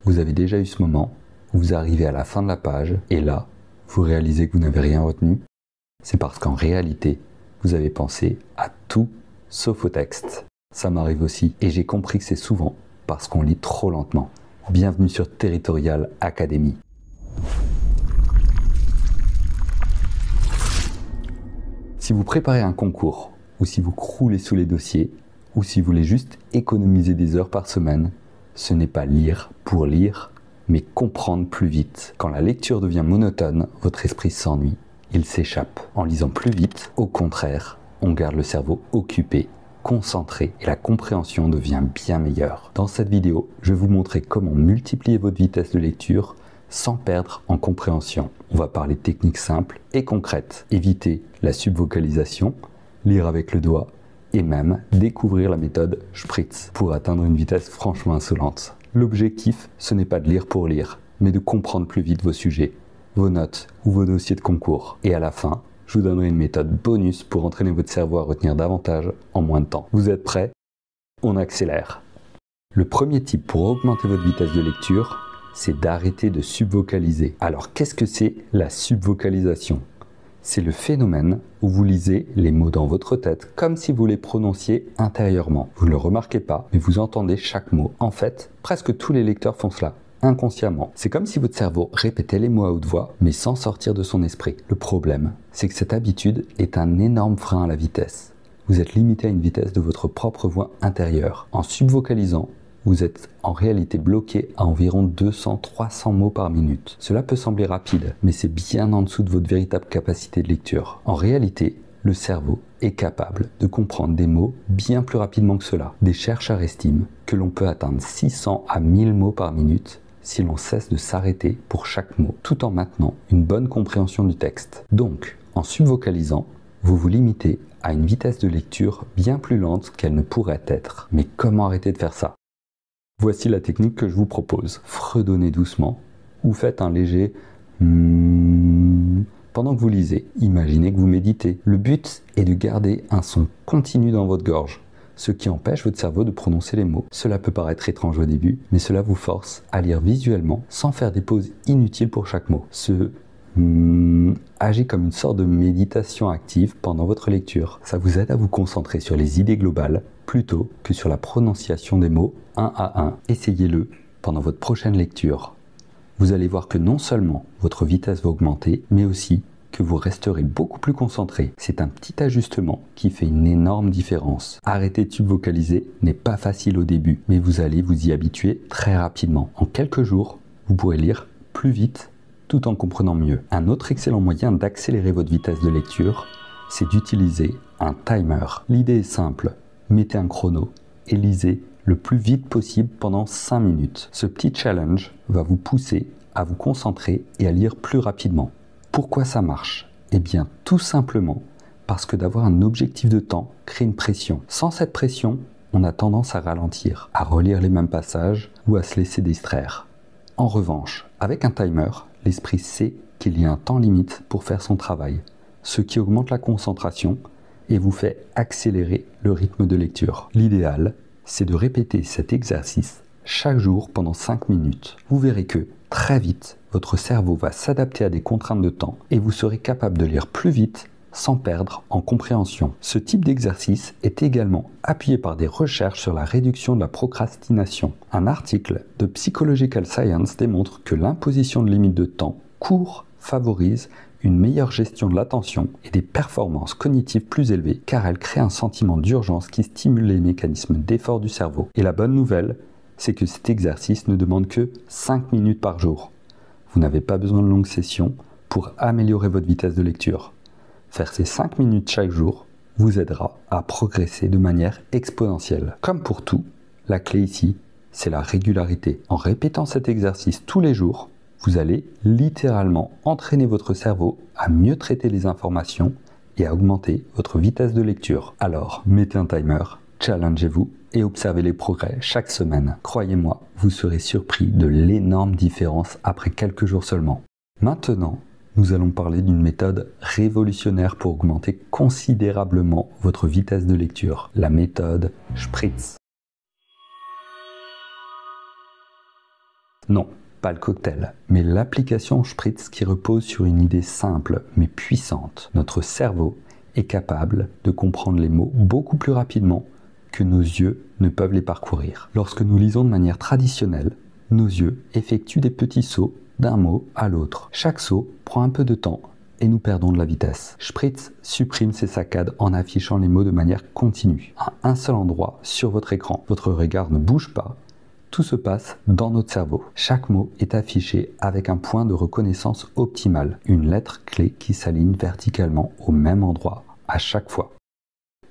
Vous avez déjà eu ce moment où vous arrivez à la fin de la page et là, vous réalisez que vous n'avez rien retenu? C'est parce qu'en réalité, vous avez pensé à tout sauf au texte. Ça m'arrive aussi et j'ai compris que c'est souvent parce qu'on lit trop lentement. Bienvenue sur Territorial Academy. Si vous préparez un concours, ou si vous croulez sous les dossiers, ou si vous voulez juste économiser des heures par semaine, ce n'est pas lire pour lire, mais comprendre plus vite. Quand la lecture devient monotone, votre esprit s'ennuie, il s'échappe. En lisant plus vite, au contraire, on garde le cerveau occupé, concentré et la compréhension devient bien meilleure. Dans cette vidéo, je vais vous montrer comment multiplier votre vitesse de lecture sans perdre en compréhension. On va parler de techniques simples et concrètes. Éviter la subvocalisation, lire avec le doigt et même découvrir la méthode Spritz pour atteindre une vitesse franchement insolente. L'objectif, ce n'est pas de lire pour lire, mais de comprendre plus vite vos sujets, vos notes ou vos dossiers de concours. Et à la fin, je vous donnerai une méthode bonus pour entraîner votre cerveau à retenir davantage en moins de temps. Vous êtes prêts? On accélère. Le premier type pour augmenter votre vitesse de lecture, c'est d'arrêter de subvocaliser. Alors, qu'est-ce que c'est la subvocalisation? C'est le phénomène où vous lisez les mots dans votre tête comme si vous les prononciez intérieurement. Vous ne le remarquez pas, mais vous entendez chaque mot. En fait, presque tous les lecteurs font cela, inconsciemment. C'est comme si votre cerveau répétait les mots à haute voix, mais sans sortir de son esprit. Le problème, c'est que cette habitude est un énorme frein à la vitesse. Vous êtes limité à une vitesse de votre propre voix intérieure. En subvocalisant, vous êtes en réalité bloqué à environ 200-300 mots par minute. Cela peut sembler rapide, mais c'est bien en dessous de votre véritable capacité de lecture. En réalité, le cerveau est capable de comprendre des mots bien plus rapidement que cela. Des chercheurs estiment que l'on peut atteindre 600 à 1000 mots par minute si l'on cesse de s'arrêter pour chaque mot, tout en maintenant une bonne compréhension du texte. Donc, en subvocalisant, vous vous limitez à une vitesse de lecture bien plus lente qu'elle ne pourrait être. Mais comment arrêter de faire ça? Voici la technique que je vous propose. Fredonnez doucement ou faites un léger pendant que vous lisez. Imaginez que vous méditez. Le but est de garder un son continu dans votre gorge, ce qui empêche votre cerveau de prononcer les mots. Cela peut paraître étrange au début, mais cela vous force à lire visuellement sans faire des pauses inutiles pour chaque mot. Ce agit comme une sorte de méditation active pendant votre lecture. Ça vous aide à vous concentrer sur les idées globales plutôt que sur la prononciation des mots un à un. Essayez-le pendant votre prochaine lecture. Vous allez voir que non seulement votre vitesse va augmenter, mais aussi que vous resterez beaucoup plus concentré. C'est un petit ajustement qui fait une énorme différence. Arrêter de subvocaliser n'est pas facile au début, mais vous allez vous y habituer très rapidement. En quelques jours, vous pourrez lire plus vite tout en comprenant mieux. Un autre excellent moyen d'accélérer votre vitesse de lecture, c'est d'utiliser un timer. L'idée est simple, mettez un chrono et lisez le plus vite possible pendant 5 minutes. Ce petit challenge va vous pousser à vous concentrer et à lire plus rapidement. Pourquoi ça marche? Eh bien, tout simplement parce que d'avoir un objectif de temps crée une pression. Sans cette pression, on a tendance à ralentir, à relire les mêmes passages ou à se laisser distraire. En revanche, avec un timer, l'esprit sait qu'il y a un temps limite pour faire son travail, ce qui augmente la concentration et vous fait accélérer le rythme de lecture. L'idéal, c'est de répéter cet exercice chaque jour pendant 5 minutes. Vous verrez que, très vite, votre cerveau va s'adapter à des contraintes de temps et vous serez capable de lire plus vite sans perdre en compréhension. Ce type d'exercice est également appuyé par des recherches sur la réduction de la procrastination. Un article de Psychological Science démontre que l'imposition de limites de temps court favorise une meilleure gestion de l'attention et des performances cognitives plus élevées car elle crée un sentiment d'urgence qui stimule les mécanismes d'effort du cerveau. Et la bonne nouvelle, c'est que cet exercice ne demande que 5 minutes par jour. Vous n'avez pas besoin de longues sessions pour améliorer votre vitesse de lecture. Faire ces 5 minutes chaque jour vous aidera à progresser de manière exponentielle. Comme pour tout, la clé ici, c'est la régularité. En répétant cet exercice tous les jours, vous allez littéralement entraîner votre cerveau à mieux traiter les informations et à augmenter votre vitesse de lecture. Alors, mettez un timer, challengez-vous et observez les progrès chaque semaine. Croyez-moi, vous serez surpris de l'énorme différence après quelques jours seulement. Maintenant, nous allons parler d'une méthode révolutionnaire pour augmenter considérablement votre vitesse de lecture, la méthode Spritz. Non, pas le cocktail, mais l'application Spritz qui repose sur une idée simple mais puissante. Notre cerveau est capable de comprendre les mots beaucoup plus rapidement que nos yeux ne peuvent les parcourir. Lorsque nous lisons de manière traditionnelle, nos yeux effectuent des petits sauts d'un mot à l'autre. Chaque saut prend un peu de temps et nous perdons de la vitesse. Spritz supprime ces saccades en affichant les mots de manière continue, à un seul endroit sur votre écran. Votre regard ne bouge pas, tout se passe dans notre cerveau. Chaque mot est affiché avec un point de reconnaissance optimal, une lettre clé qui s'aligne verticalement au même endroit à chaque fois.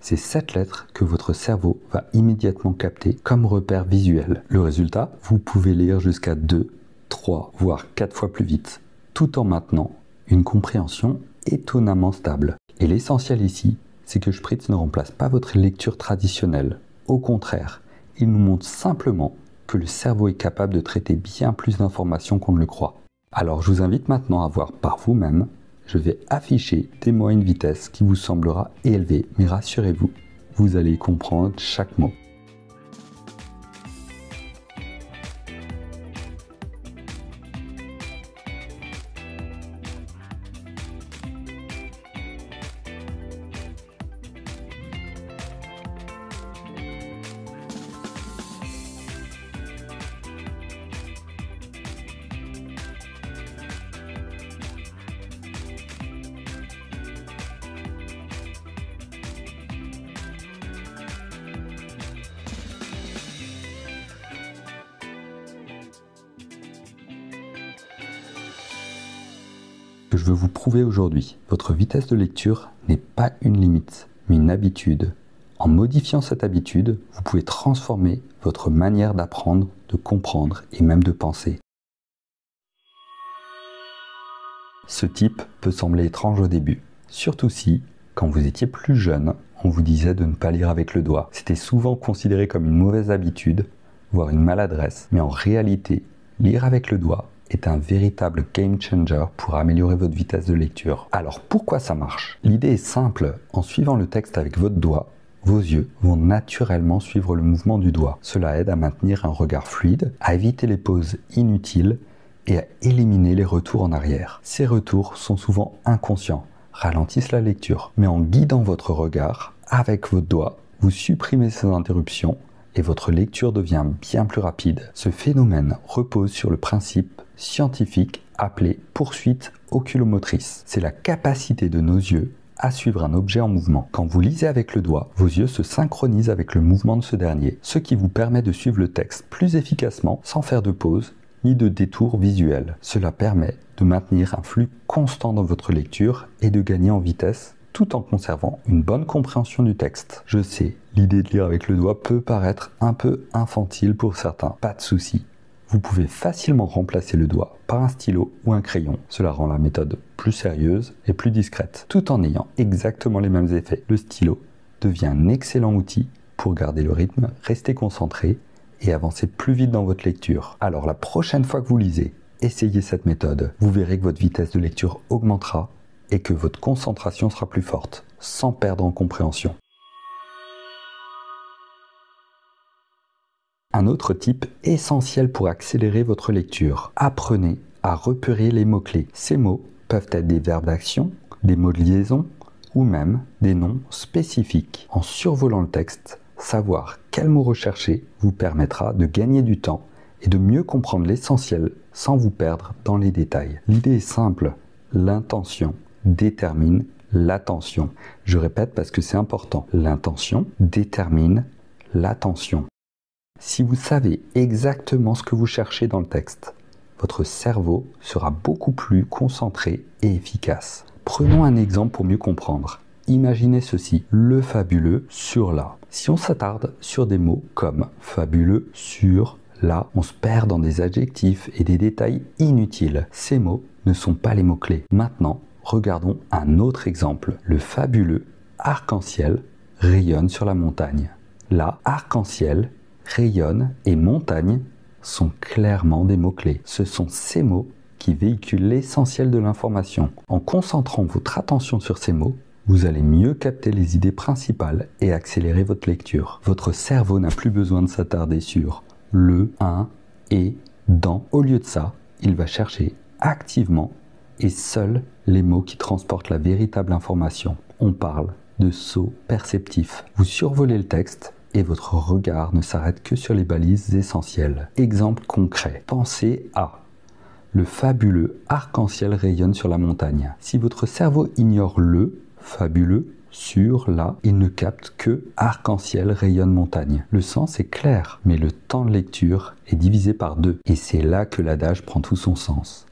C'est cette lettre que votre cerveau va immédiatement capter comme repère visuel. Le résultat, vous pouvez lire jusqu'à 2, 3, voire 4 fois plus vite, tout en maintenant une compréhension étonnamment stable. Et l'essentiel ici, c'est que Spritz ne remplace pas votre lecture traditionnelle. Au contraire, il nous montre simplement que le cerveau est capable de traiter bien plus d'informations qu'on ne le croit. Alors je vous invite maintenant à voir par vous-même. Je vais afficher des mots à une vitesse qui vous semblera élevée, mais rassurez-vous, vous allez comprendre chaque mot. Que je veux vous prouver aujourd'hui, votre vitesse de lecture n'est pas une limite, mais une habitude. En modifiant cette habitude, vous pouvez transformer votre manière d'apprendre, de comprendre et même de penser. Ce type peut sembler étrange au début, surtout si, quand vous étiez plus jeune, on vous disait de ne pas lire avec le doigt. C'était souvent considéré comme une mauvaise habitude, voire une maladresse, mais en réalité, lire avec le doigt est un véritable game changer pour améliorer votre vitesse de lecture. Alors pourquoi ça marche? L'idée est simple, en suivant le texte avec votre doigt, vos yeux vont naturellement suivre le mouvement du doigt. Cela aide à maintenir un regard fluide, à éviter les pauses inutiles et à éliminer les retours en arrière. Ces retours sont souvent inconscients, ralentissent la lecture, mais en guidant votre regard avec votre doigt, vous supprimez ces interruptions et votre lecture devient bien plus rapide. Ce phénomène repose sur le principe scientifique appelé poursuite oculomotrice. C'est la capacité de nos yeux à suivre un objet en mouvement. Quand vous lisez avec le doigt, vos yeux se synchronisent avec le mouvement de ce dernier, ce qui vous permet de suivre le texte plus efficacement sans faire de pause ni de détour visuel. Cela permet de maintenir un flux constant dans votre lecture et de gagner en vitesse tout en conservant une bonne compréhension du texte. Je sais, l'idée de lire avec le doigt peut paraître un peu infantile pour certains. Pas de souci. Vous pouvez facilement remplacer le doigt par un stylo ou un crayon. Cela rend la méthode plus sérieuse et plus discrète, tout en ayant exactement les mêmes effets. Le stylo devient un excellent outil pour garder le rythme, rester concentré et avancer plus vite dans votre lecture. Alors la prochaine fois que vous lisez, essayez cette méthode. Vous verrez que votre vitesse de lecture augmentera et que votre concentration sera plus forte, sans perdre en compréhension. Un autre type essentiel pour accélérer votre lecture. Apprenez à repérer les mots-clés. Ces mots peuvent être des verbes d'action, des mots de liaison ou même des noms spécifiques. En survolant le texte, savoir quel mot rechercher vous permettra de gagner du temps et de mieux comprendre l'essentiel sans vous perdre dans les détails. L'idée est simple, l'intention détermine l'attention. Je répète parce que c'est important. L'intention détermine l'attention. Si vous savez exactement ce que vous cherchez dans le texte, votre cerveau sera beaucoup plus concentré et efficace. Prenons un exemple pour mieux comprendre. Imaginez ceci, le fabuleux sur la. Si on s'attarde sur des mots comme fabuleux, sur, la, on se perd dans des adjectifs et des détails inutiles. Ces mots ne sont pas les mots-clés. Maintenant, regardons un autre exemple. Le fabuleux arc-en-ciel rayonne sur la montagne. La, arc-en-ciel, rayonne et montagne sont clairement des mots-clés. Ce sont ces mots qui véhiculent l'essentiel de l'information. En concentrant votre attention sur ces mots, vous allez mieux capter les idées principales et accélérer votre lecture. Votre cerveau n'a plus besoin de s'attarder sur le, un et dans. Au lieu de ça, il va chercher activement et seuls les mots qui transportent la véritable information. On parle de saut perceptif. Vous survolez le texte et votre regard ne s'arrête que sur les balises essentielles. Exemple concret. Pensez à: le fabuleux arc-en-ciel rayonne sur la montagne. Si votre cerveau ignore le fabuleux sur la, il ne capte que arc-en-ciel rayonne montagne. Le sens est clair, mais le temps de lecture est divisé par 2. Et c'est là que l'adage prend tout son sens.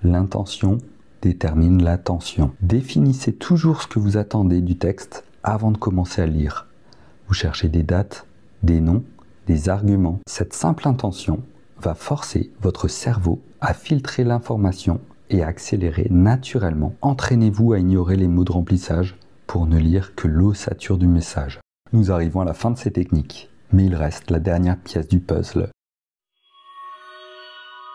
L'intention détermine l'attention. Définissez toujours ce que vous attendez du texte avant de commencer à lire. Vous cherchez des dates, des noms, des arguments. Cette simple intention va forcer votre cerveau à filtrer l'information et à accélérer naturellement. Entraînez-vous à ignorer les mots de remplissage pour ne lire que l'ossature du message. Nous arrivons à la fin de ces techniques, mais il reste la dernière pièce du puzzle.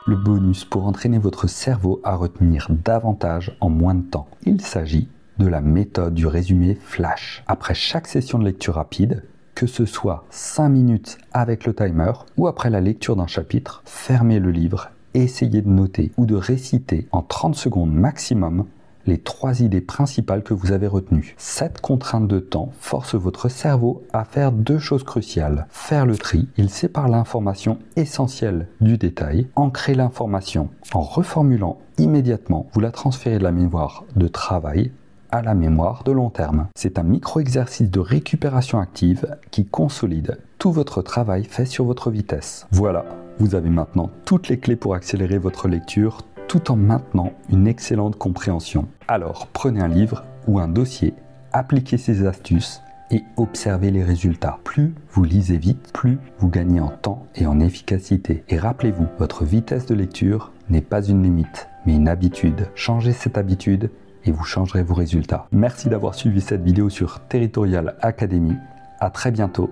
Le bonus pour entraîner votre cerveau à retenir davantage en moins de temps. Il s'agit de la méthode du résumé flash. Après chaque session de lecture rapide, que ce soit 5 minutes avec le timer ou après la lecture d'un chapitre, fermez le livre et essayez de noter ou de réciter en 30 secondes maximum les 3 idées principales que vous avez retenues. Cette contrainte de temps force votre cerveau à faire 2 choses cruciales. Faire le tri, il sépare l'information essentielle du détail, ancrer l'information en reformulant immédiatement, vous la transférez de la mémoire de travail à la mémoire de long terme. C'est un micro-exercice de récupération active qui consolide tout votre travail fait sur votre vitesse. Voilà, vous avez maintenant toutes les clés pour accélérer votre lecture tout en maintenant une excellente compréhension. Alors, prenez un livre ou un dossier, appliquez ces astuces et observez les résultats. Plus vous lisez vite, plus vous gagnez en temps et en efficacité. Et rappelez-vous, votre vitesse de lecture n'est pas une limite, mais une habitude. Changez cette habitude et vous changerez vos résultats. Merci d'avoir suivi cette vidéo sur Territorial Academy. À très bientôt